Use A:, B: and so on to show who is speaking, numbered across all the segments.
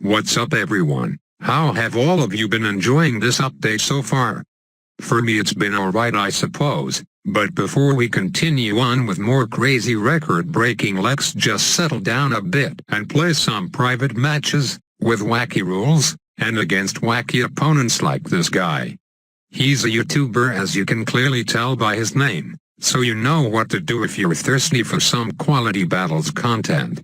A: What's up everyone? How have all of you been enjoying this update so far? For me it's been alright I suppose, but before we continue on with more crazy record-breaking, let's just settle down a bit and play some private matches, with wacky rules, and against wacky opponents like this guy. He's a YouTuber as you can clearly tell by his name, so you know what to do if you're thirsty for some quality battles content.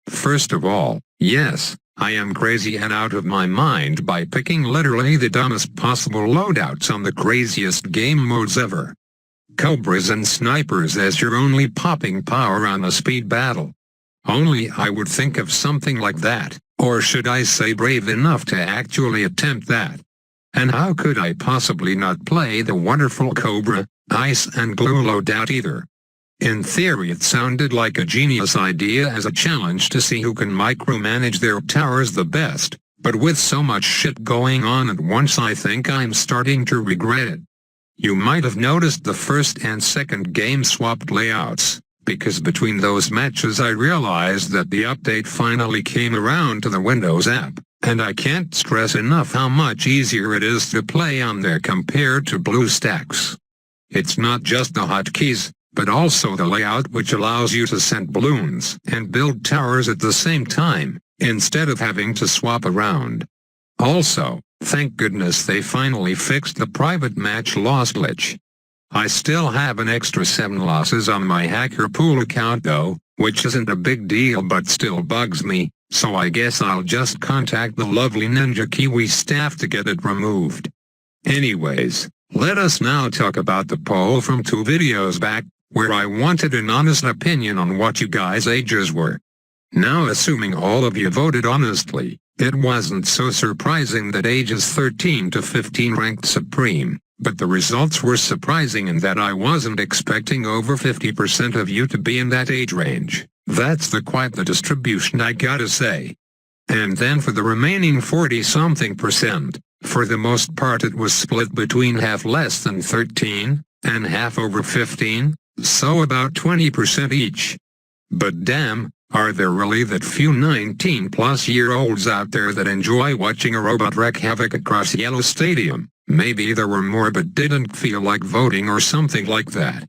A: First of all, yes, I am crazy and out of my mind by picking literally the dumbest possible loadouts on the craziest game modes ever. Cobras and snipers as your only popping power on a speed battle. Only I would think of something like that, or should I say brave enough to actually attempt that. And how could I possibly not play the wonderful Cobra, Ice and Glue loadout either? In theory it sounded like a genius idea as a challenge to see who can micromanage their towers the best, but with so much shit going on at once I think I'm starting to regret it. You might have noticed the first and second game swapped layouts, because between those matches I realized that the update finally came around to the Windows app, and I can't stress enough how much easier it is to play on there compared to BlueStacks. It's not just the hotkeys, but also the layout which allows you to send balloons and build towers at the same time, instead of having to swap around. Also, thank goodness they finally fixed the private match loss glitch. I still have an extra 7 losses on my hacker pool account though, which isn't a big deal but still bugs me, so I guess I'll just contact the lovely Ninja Kiwi staff to get it removed. Anyways, let us now talk about the poll from 2 videos back, where I wanted an honest opinion on what you guys' ages were. Now assuming all of you voted honestly, it wasn't so surprising that ages 13 to 15 ranked supreme, but the results were surprising in that I wasn't expecting over 50% of you to be in that age range. That's quite the distribution I gotta say. And then for the remaining 40-something%, for the most part it was split between half less than 13, and half over 15, so about 20% each. But damn, are there really that few 19-plus-year-olds out there that enjoy watching a robot wreak havoc across Yellow Stadium? Maybe there were more but didn't feel like voting or something like that.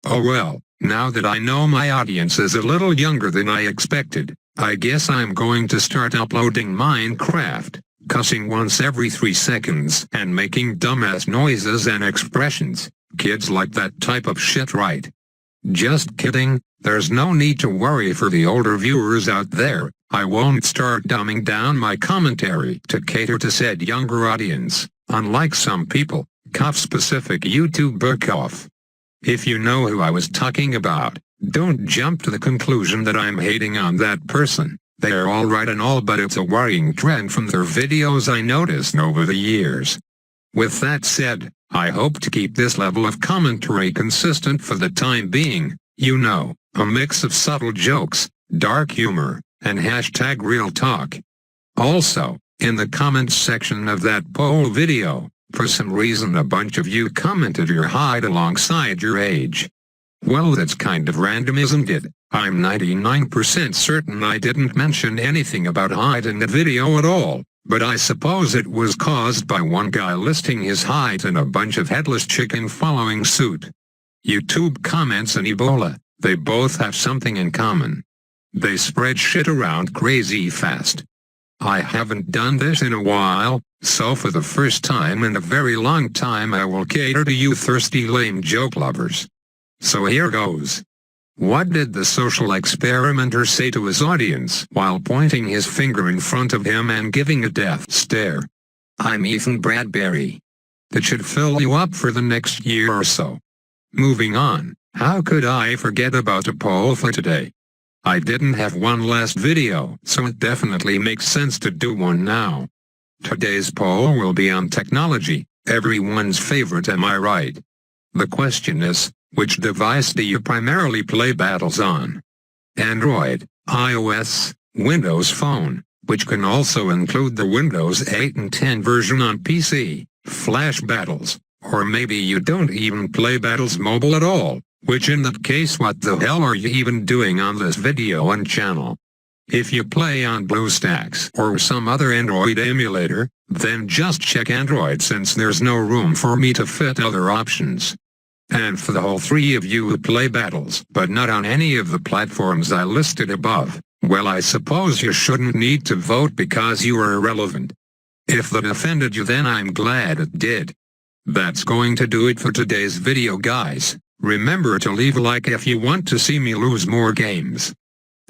A: Oh well, now that I know my audience is a little younger than I expected, I guess I'm going to start uploading Minecraft, cussing once every 3 seconds and making dumbass noises and expressions. Kids like that type of shit, right? Just kidding, there's no need to worry for the older viewers out there. I won't start dumbing down my commentary to cater to said younger audience, unlike some people, specific YouTuber cough. If you know who I was talking about, don't jump to the conclusion that I'm hating on that person. They're alright and all, but it's a worrying trend from their videos I noticed over the years. With that said, I hope to keep this level of commentary consistent for the time being, you know, a mix of subtle jokes, dark humor, and hashtag real talk. Also, in the comments section of that poll video, for some reason a bunch of you commented your height alongside your age. Well, that's kind of random, isn't it? I'm 99% certain I didn't mention anything about height in the video at all. But I suppose it was caused by one guy listing his height and a bunch of headless chicken following suit. YouTube comments and Ebola, they both have something in common. They spread shit around crazy fast. I haven't done this in a while, so for the first time in a very long time I will cater to you thirsty lame joke lovers. So here goes. What did the social experimenter say to his audience while pointing his finger in front of him and giving a death stare? I'm Ethan Bradbury. That should fill you up for the next year or so. Moving on, how could I forget about a poll for today? I didn't have one last video, so it definitely makes sense to do one now. Today's poll will be on technology, everyone's favorite, am I right? The question is, which device do you primarily play battles on? Android, iOS, Windows Phone, which can also include the Windows 8 and 10 version on PC, Flash battles, or maybe you don't even play battles mobile at all, which in that case what the hell are you even doing on this video and channel? If you play on BlueStacks or some other Android emulator, then just check Android since there's no room for me to fit other options. And for the whole three of you who play battles but not on any of the platforms I listed above, well, I suppose you shouldn't need to vote because you are irrelevant. If that offended you, then I'm glad it did. That's going to do it for today's video, guys. Remember to leave a like if you want to see me lose more games.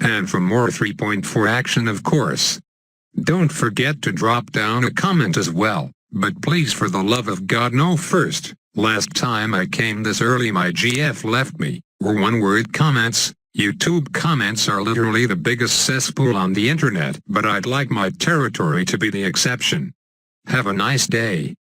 A: And for more 3.4 action, of course. Don't forget to drop down a comment as well, but please, for the love of God, no first. Last time I came this early my GF left me, or one-word comments. YouTube comments are literally the biggest cesspool on the internet, but I'd like my territory to be the exception. Have a nice day.